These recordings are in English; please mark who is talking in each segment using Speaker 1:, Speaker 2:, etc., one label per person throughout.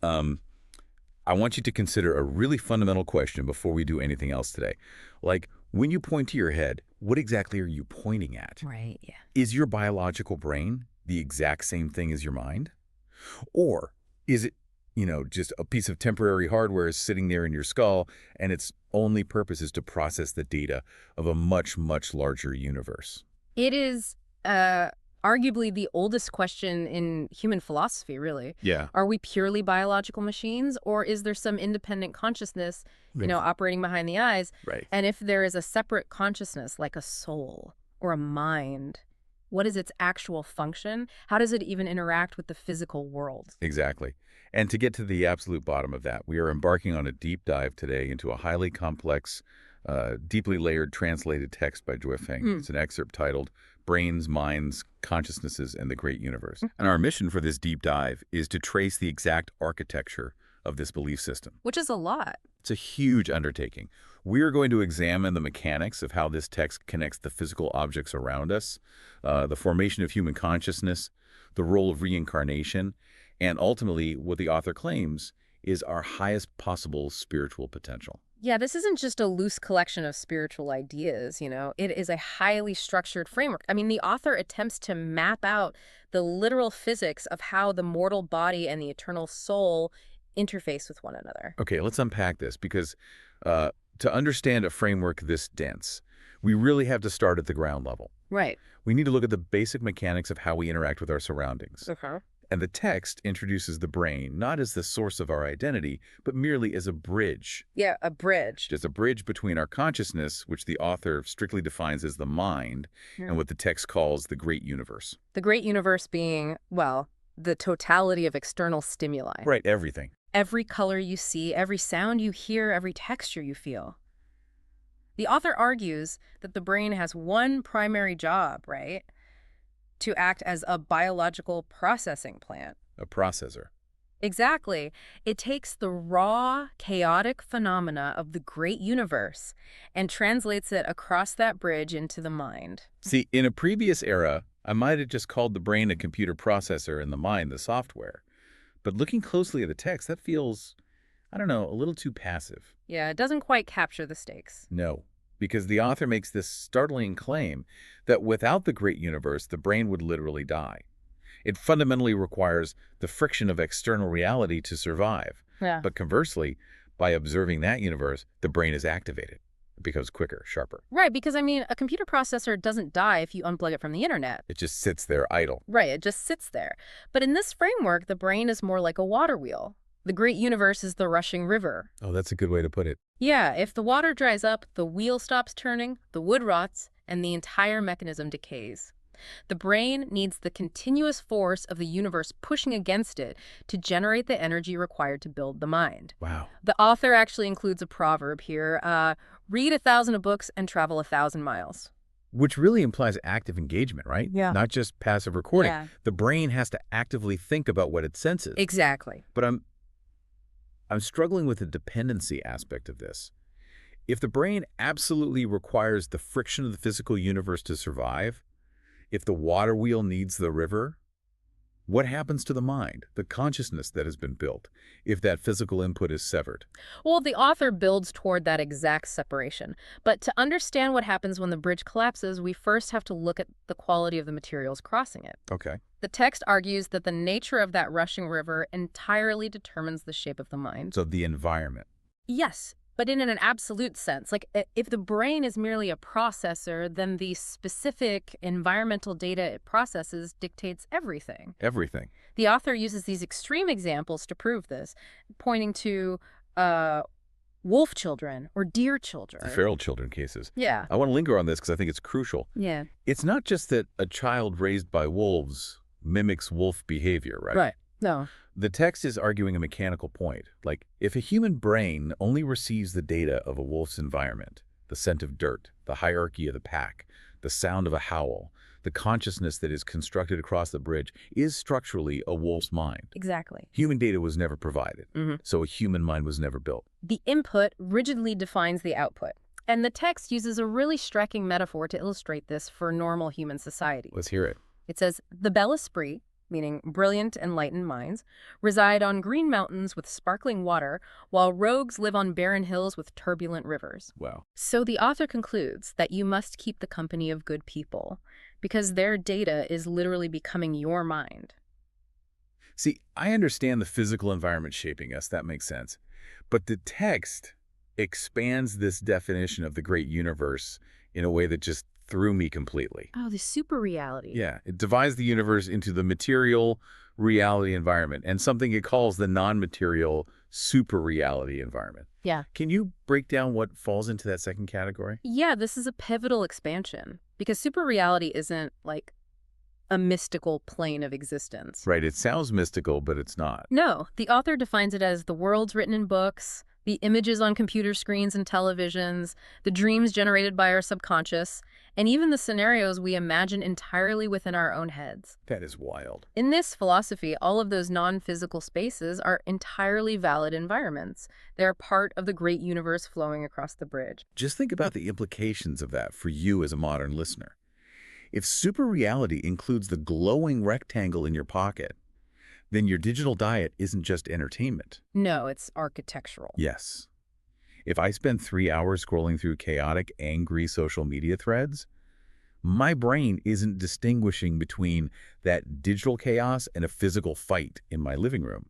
Speaker 1: I want you to consider a really fundamental question before we do anything else today. Like, when you point to your head, what exactly are you pointing at?
Speaker 2: Right, yeah.
Speaker 1: Is your biological brain the exact same thing as your mind? Or is it, just a piece of temporary hardware sitting there in your skull, and its only purpose is to process the data of a much, much larger universe?
Speaker 2: It is arguably the oldest question in human philosophy, really.
Speaker 1: Yeah.
Speaker 2: Are we purely biological machines, or is there some independent consciousness, operating behind the eyes?
Speaker 1: Right.
Speaker 2: And if there is a separate consciousness, like a soul or a mind, what is its actual function? How does it even interact with the physical world?
Speaker 1: Exactly. And to get to the absolute bottom of that, we are embarking on a deep dive today into a highly complex, deeply layered translated text by Feng. It's an excerpt titled Brains, Minds, Consciousnesses, and the Great Universe. And our mission for this deep dive is to trace the exact architecture of this belief system.
Speaker 2: Which is a lot.
Speaker 1: It's a huge undertaking. We are going to examine the mechanics of how this text connects the physical objects around us, the formation of human consciousness, the role of reincarnation, and ultimately what the author claims is our highest possible spiritual potential.
Speaker 2: Yeah, this isn't just a loose collection of spiritual ideas, It is a highly structured framework. I mean, the author attempts to map out the literal physics of how the mortal body and the eternal soul interface with one another.
Speaker 1: Okay, let's unpack this because to understand a framework this dense, we really have to start at the ground level.
Speaker 2: Right.
Speaker 1: We need to look at the basic mechanics of how we interact with our surroundings.
Speaker 2: Okay.
Speaker 1: And the text introduces the brain not as the source of our identity, but merely as a bridge.
Speaker 2: Yeah, a bridge.
Speaker 1: Just a bridge between our consciousness, which the author strictly defines as the mind, and what the text calls the great universe.
Speaker 2: The great universe being, well, the totality of external stimuli.
Speaker 1: Right, everything.
Speaker 2: Every color you see, every sound you hear, every texture you feel. The author argues that the brain has one primary job, right? To act as a biological processing plant.
Speaker 1: A processor.
Speaker 2: Exactly. It takes the raw, chaotic phenomena of the great universe and translates it across that bridge into the mind.
Speaker 1: See, in a previous era, I might have just called the brain a computer processor and the mind the software. But looking closely at the text, that feels, a little too passive.
Speaker 2: Yeah, it doesn't quite capture the stakes.
Speaker 1: No, because the author makes this startling claim that without the great universe, the brain would literally die. It fundamentally requires the friction of external reality to survive.
Speaker 2: Yeah.
Speaker 1: But conversely, by observing that universe, the brain is activated. It becomes quicker, sharper.
Speaker 2: Right, because, a computer processor doesn't die if you unplug it from the internet.
Speaker 1: It just sits there idle.
Speaker 2: Right, it just sits there. But in this framework, the brain is more like a water wheel. The great universe is the rushing river.
Speaker 1: Oh, that's a good way to put it.
Speaker 2: Yeah, if the water dries up, the wheel stops turning, the wood rots, and the entire mechanism decays. The brain needs the continuous force of the universe pushing against it to generate the energy required to build the mind.
Speaker 1: Wow.
Speaker 2: The author actually includes a proverb here, read 1,000 books and travel 1,000 miles.
Speaker 1: Which really implies active engagement, right?
Speaker 2: Yeah.
Speaker 1: Not just passive recording.
Speaker 2: Yeah.
Speaker 1: The brain has to actively think about what it senses.
Speaker 2: Exactly.
Speaker 1: But I'm struggling with the dependency aspect of this. If the brain absolutely requires the friction of the physical universe to survive, if the water wheel needs the river, what happens to the mind, the consciousness that has been built, if that physical input is severed?
Speaker 2: Well, the author builds toward that exact separation. But to understand what happens when the bridge collapses, we first have to look at the quality of the materials crossing it.
Speaker 1: Okay.
Speaker 2: The text argues that the nature of that rushing river entirely determines the shape of the mind.
Speaker 1: So the environment.
Speaker 2: Yes, but in an absolute sense. Like, if the brain is merely a processor, then the specific environmental data it processes dictates everything.
Speaker 1: Everything.
Speaker 2: The author uses these extreme examples to prove this, pointing to wolf children or deer children.
Speaker 1: The feral children cases.
Speaker 2: Yeah.
Speaker 1: I want to linger on this because I think it's crucial.
Speaker 2: Yeah.
Speaker 1: It's not just that a child raised by wolves mimics wolf behavior, right?
Speaker 2: Right. No.
Speaker 1: The text is arguing a mechanical point. Like, if a human brain only receives the data of a wolf's environment, the scent of dirt, the hierarchy of the pack, the sound of a howl, the consciousness that is constructed across the bridge is structurally a wolf's mind.
Speaker 2: Exactly.
Speaker 1: Human data was never provided, so a human mind was never built.
Speaker 2: The input rigidly defines the output. And the text uses a really striking metaphor to illustrate this for normal human society.
Speaker 1: Let's hear it.
Speaker 2: It says, the bel esprit, meaning brilliant, enlightened minds, reside on green mountains with sparkling water, while rogues live on barren hills with turbulent rivers.
Speaker 1: Wow.
Speaker 2: So the author concludes that you must keep the company of good people, because their data is literally becoming your mind.
Speaker 1: See, I understand the physical environment shaping us. That makes sense. But the text expands this definition of the great universe in a way that just threw me completely.
Speaker 2: Oh, the super reality.
Speaker 1: Yeah, it divides the universe into the material reality environment and something it calls the non-material super reality environment.
Speaker 2: Yeah.
Speaker 1: Can you break down what falls into that second category?
Speaker 2: Yeah, this is a pivotal expansion because super reality isn't like a mystical plane of existence.
Speaker 1: Right, it sounds mystical, but it's not.
Speaker 2: No, the author defines it as the worlds written in books, the images on computer screens and televisions, the dreams generated by our subconscious, and even the scenarios we imagine entirely within our own heads.
Speaker 1: That is wild.
Speaker 2: In this philosophy, all of those non-physical spaces are entirely valid environments. They're part of the great universe flowing across the bridge.
Speaker 1: Just think about the implications of that for you as a modern listener. If super reality includes the glowing rectangle in your pocket, then your digital diet isn't just entertainment.
Speaker 2: No, it's architectural.
Speaker 1: Yes. If I spend 3 hours scrolling through chaotic, angry social media threads, my brain isn't distinguishing between that digital chaos and a physical fight in my living room.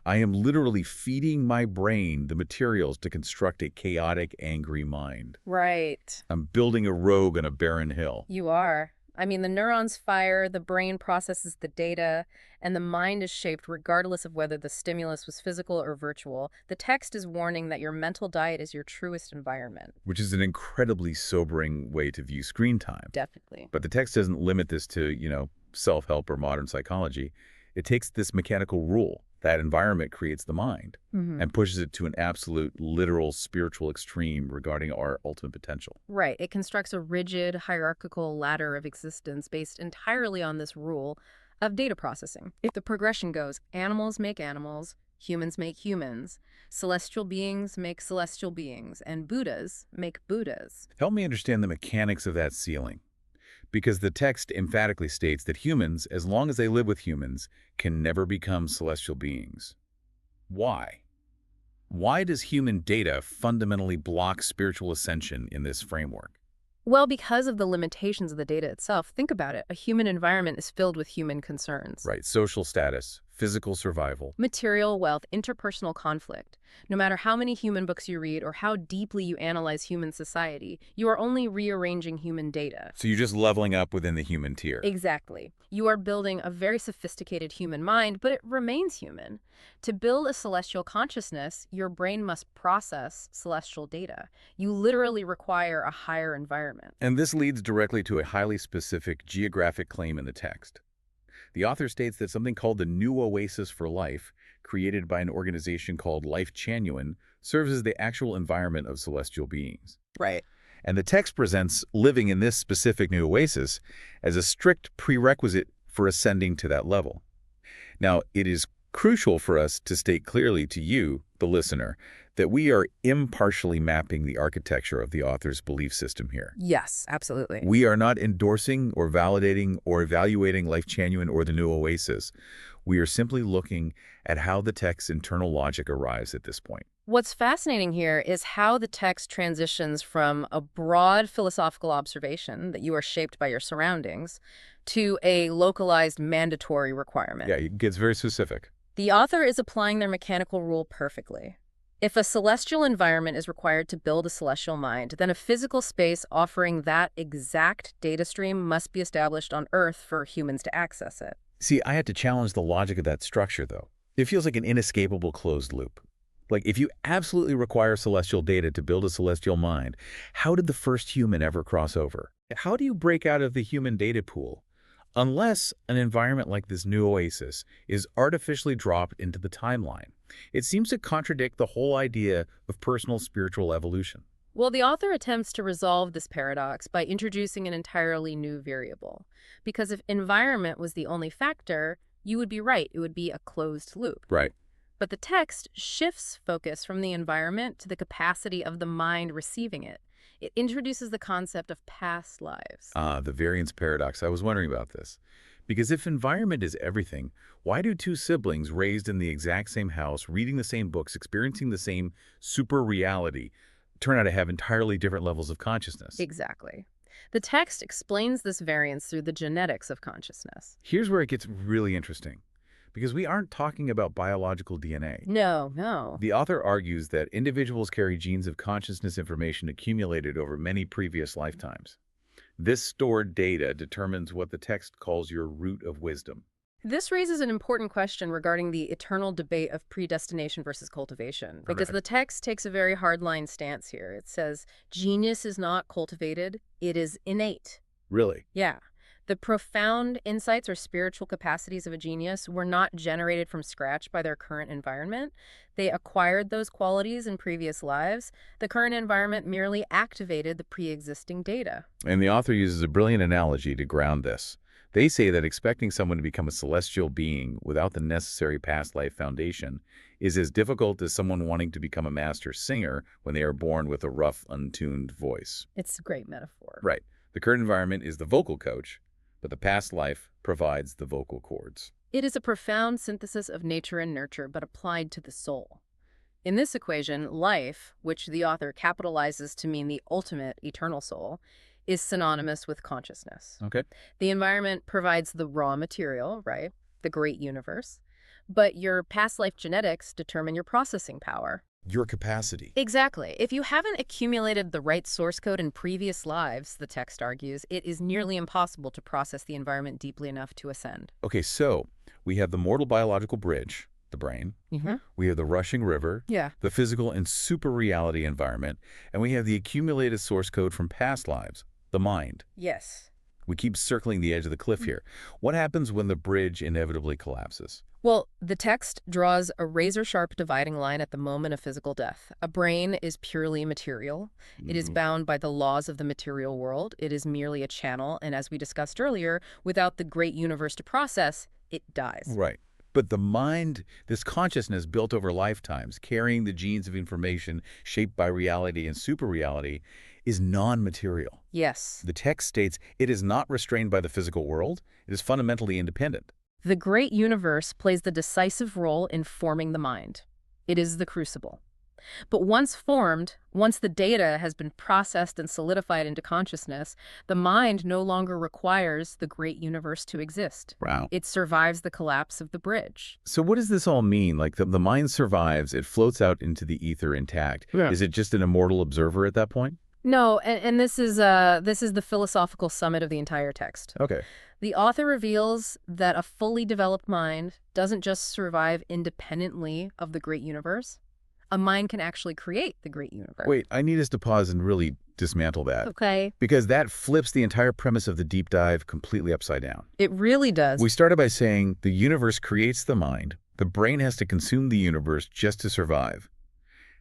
Speaker 1: I am literally feeding my brain the materials to construct a chaotic, angry mind.
Speaker 2: Right.
Speaker 1: I'm building a rogue on a barren hill.
Speaker 2: You are. I mean, the neurons fire, the brain processes the data, and the mind is shaped regardless of whether the stimulus was physical or virtual. The text is warning that your mental diet is your truest environment.
Speaker 1: Which is an incredibly sobering way to view screen time.
Speaker 2: Definitely.
Speaker 1: But the text doesn't limit this to, self-help or modern psychology. It takes this mechanical rule. That environment creates the mind and pushes it to an absolute, literal, spiritual extreme regarding our ultimate potential.
Speaker 2: Right. It constructs a rigid, hierarchical ladder of existence based entirely on this rule of data processing. If the progression goes, animals make animals, humans make humans, celestial beings make celestial beings, and Buddhas make Buddhas.
Speaker 1: Help me understand the mechanics of that ceiling. Because the text emphatically states that humans, as long as they live with humans, can never become celestial beings. Why? Why does human data fundamentally block spiritual ascension in this framework?
Speaker 2: Well, because of the limitations of the data itself, think about it. A human environment is filled with human concerns.
Speaker 1: Right, social status, physical survival.
Speaker 2: Material wealth, interpersonal conflict. No matter how many human books you read or how deeply you analyze human society, you are only rearranging human data.
Speaker 1: So you're just leveling up within the human tier.
Speaker 2: Exactly. You are building a very sophisticated human mind, but it remains human. To build a celestial consciousness, your brain must process celestial data. You literally require a higher environment.
Speaker 1: And this leads directly to a highly specific geographic claim in the text. The author states that something called the New Oasis for Life, created by an organization called Lifechanyuan, serves as the actual environment of celestial beings.
Speaker 2: Right.
Speaker 1: And the text presents living in this specific new oasis as a strict prerequisite for ascending to that level. Now, it is crucial for us to state clearly to you, the listener, that we are impartially mapping the architecture of the author's belief system here.
Speaker 2: Yes, absolutely.
Speaker 1: We are not endorsing or validating or evaluating Lifechanyuan or the New Oasis. We are simply looking at how the text's internal logic arrives at this point.
Speaker 2: What's fascinating here is how the text transitions from a broad philosophical observation that you are shaped by your surroundings to a localized mandatory requirement.
Speaker 1: Yeah, it gets very specific.
Speaker 2: The author is applying their mechanical rule perfectly. If a celestial environment is required to build a celestial mind, then a physical space offering that exact data stream must be established on Earth for humans to access it.
Speaker 1: See, I had to challenge the logic of that structure, though. It feels like an inescapable closed loop. Like, if you absolutely require celestial data to build a celestial mind, how did the first human ever cross over? How do you break out of the human data pool? Unless an environment like this new oasis is artificially dropped into the timeline. It seems to contradict the whole idea of personal spiritual evolution.
Speaker 2: Well, the author attempts to resolve this paradox by introducing an entirely new variable. Because if environment was the only factor, you would be right, it would be a closed loop.
Speaker 1: Right.
Speaker 2: But the text shifts focus from the environment to the capacity of the mind receiving it. It introduces the concept of past lives.
Speaker 1: The variance paradox. I was wondering about this. Because if environment is everything, why do two siblings raised in the exact same house, reading the same books, experiencing the same super reality, turn out to have entirely different levels of consciousness?
Speaker 2: Exactly. The text explains this variance through the genetics of consciousness.
Speaker 1: Here's where it gets really interesting, because we aren't talking about biological DNA.
Speaker 2: No, no.
Speaker 1: The author argues that individuals carry genes of consciousness information accumulated over many previous lifetimes. This stored data determines what the text calls your root of wisdom.
Speaker 2: This raises an important question regarding the eternal debate of predestination versus cultivation, because
Speaker 1: Correct.
Speaker 2: the text takes a very hardline stance here. It says, genius is not cultivated, it is innate.
Speaker 1: Really?
Speaker 2: Yeah. The profound insights or spiritual capacities of a genius were not generated from scratch by their current environment. They acquired those qualities in previous lives. The current environment merely activated the pre-existing data.
Speaker 1: And the author uses a brilliant analogy to ground this. They say that expecting someone to become a celestial being without the necessary past life foundation is as difficult as someone wanting to become a master singer when they are born with a rough, untuned voice.
Speaker 2: It's a great metaphor.
Speaker 1: Right. The current environment is the vocal coach, but the past life provides the vocal cords.
Speaker 2: It is a profound synthesis of nature and nurture, but applied to the soul. In this equation, life, which the author capitalizes to mean the ultimate eternal soul, is synonymous with consciousness.
Speaker 1: Okay.
Speaker 2: The environment provides the raw material, right? The great universe. But your past life genetics determine your processing power.
Speaker 1: Your capacity.
Speaker 2: Exactly. If you haven't accumulated the right source code in previous lives, the text argues, it is nearly impossible to process the environment deeply enough to ascend.
Speaker 1: Okay, so we have the mortal biological bridge, the brain. We have the rushing river,
Speaker 2: Yeah.
Speaker 1: the physical and super reality environment, and we have the accumulated source code from past lives, the mind.
Speaker 2: Yes.
Speaker 1: We keep circling the edge of the cliff here. What happens when the bridge inevitably collapses?
Speaker 2: Well, the text draws a razor-sharp dividing line at the moment of physical death. A brain is purely material. It is bound by the laws of the material world. It is merely a channel, and as we discussed earlier, without the great universe to process, it dies.
Speaker 1: Right. But the mind, this consciousness built over lifetimes, carrying the genes of information shaped by reality and super reality, is non-material.
Speaker 2: Yes.
Speaker 1: The text states it is not restrained by the physical world. It is fundamentally independent.
Speaker 2: The great universe plays the decisive role in forming the mind. It is the crucible. But once formed, once the data has been processed and solidified into consciousness, the mind no longer requires the great universe to exist.
Speaker 1: Wow.
Speaker 2: It survives the collapse of the bridge.
Speaker 1: So what does this all mean? Like the mind survives, it floats out into the ether intact.
Speaker 2: Yeah.
Speaker 1: Is it just an immortal observer at that point?
Speaker 2: No, and this is the philosophical summit of the entire text.
Speaker 1: Okay.
Speaker 2: The author reveals that a fully developed mind doesn't just survive independently of the great universe. A mind can actually create the great universe.
Speaker 1: Wait, I need us to pause and really dismantle that.
Speaker 2: Okay.
Speaker 1: Because that flips the entire premise of the deep dive completely upside down.
Speaker 2: It really does.
Speaker 1: We started by saying the universe creates the mind. The brain has to consume the universe just to survive.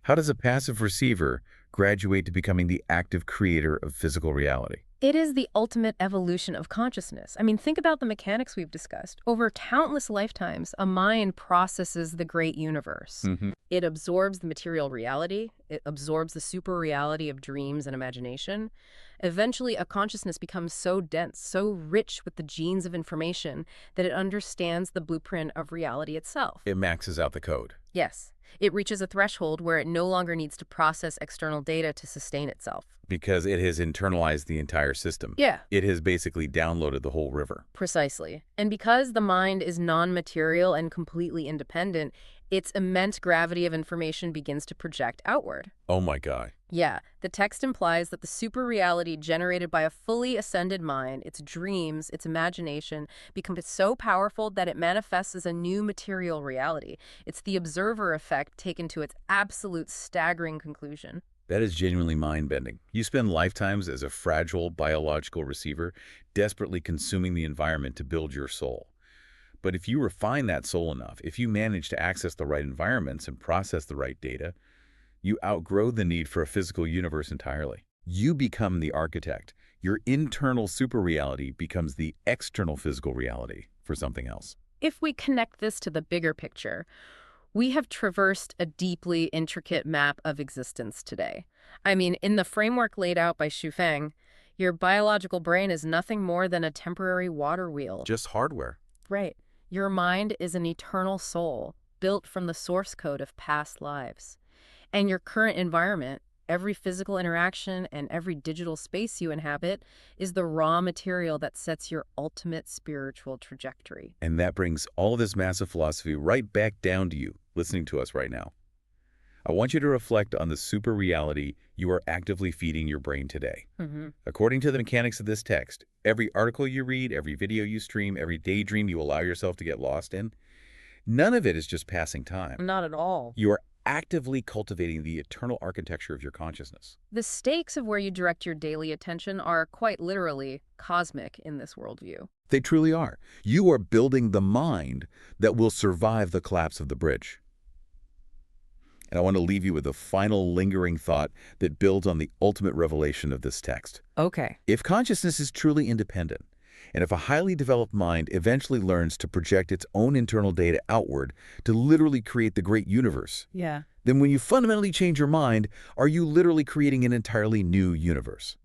Speaker 1: How does a passive receiver graduate to becoming the active creator of physical reality?
Speaker 2: It is the ultimate evolution of consciousness. I mean, think about the mechanics we've discussed. Over countless lifetimes, a mind processes the great universe. It absorbs the material reality. It absorbs the super reality of dreams and imagination. Eventually, a consciousness becomes so dense, so rich with the genes of information, that it understands the blueprint of reality itself.
Speaker 1: It maxes out the code.
Speaker 2: Yes. It reaches a threshold where it no longer needs to process external data to sustain itself.
Speaker 1: Because it has internalized the entire system.
Speaker 2: Yeah.
Speaker 1: It has basically downloaded the whole river.
Speaker 2: Precisely. And because the mind is non-material and completely independent, its immense gravity of information begins to project outward.
Speaker 1: Oh my God.
Speaker 2: Yeah, the text implies that the super reality generated by a fully ascended mind, its dreams, its imagination, becomes so powerful that it manifests as a new material reality. It's the observer effect taken to its absolute staggering conclusion.
Speaker 1: That is genuinely mind-bending. You spend lifetimes as a fragile biological receiver, desperately consuming the environment to build your soul. But if you refine that soul enough, if you manage to access the right environments and process the right data, you outgrow the need for a physical universe entirely. You become the architect. Your internal super reality becomes the external physical reality for something else.
Speaker 2: If we connect this to the bigger picture, we have traversed a deeply intricate map of existence today. I mean, in the framework laid out by Xu Feng, Your biological brain is nothing more than a temporary water wheel.
Speaker 1: Just hardware.
Speaker 2: Right. Your mind is an eternal soul, built from the source code of past lives. And your current environment, every physical interaction and every digital space you inhabit, is the raw material that sets your ultimate spiritual trajectory.
Speaker 1: And that brings all this massive philosophy right back down to you, listening to us right now. I want you to reflect on the super reality you are actively feeding your brain today. According to the mechanics of this text, every article you read, every video you stream, every daydream you allow yourself to get lost in, none of it is just passing time.
Speaker 2: Not at all.
Speaker 1: You are actively cultivating the eternal architecture of your consciousness.
Speaker 2: The stakes of where you direct your daily attention are quite literally cosmic in this worldview.
Speaker 1: They truly are. You are building the mind that will survive the collapse of the bridge. And I want to leave you with a final lingering thought that builds on the ultimate revelation of this text.
Speaker 2: Okay.
Speaker 1: If consciousness is truly independent, and if a highly developed mind eventually learns to project its own internal data outward to literally create the great universe,
Speaker 2: Yeah.
Speaker 1: then when you fundamentally change your mind, are you literally creating an entirely new universe?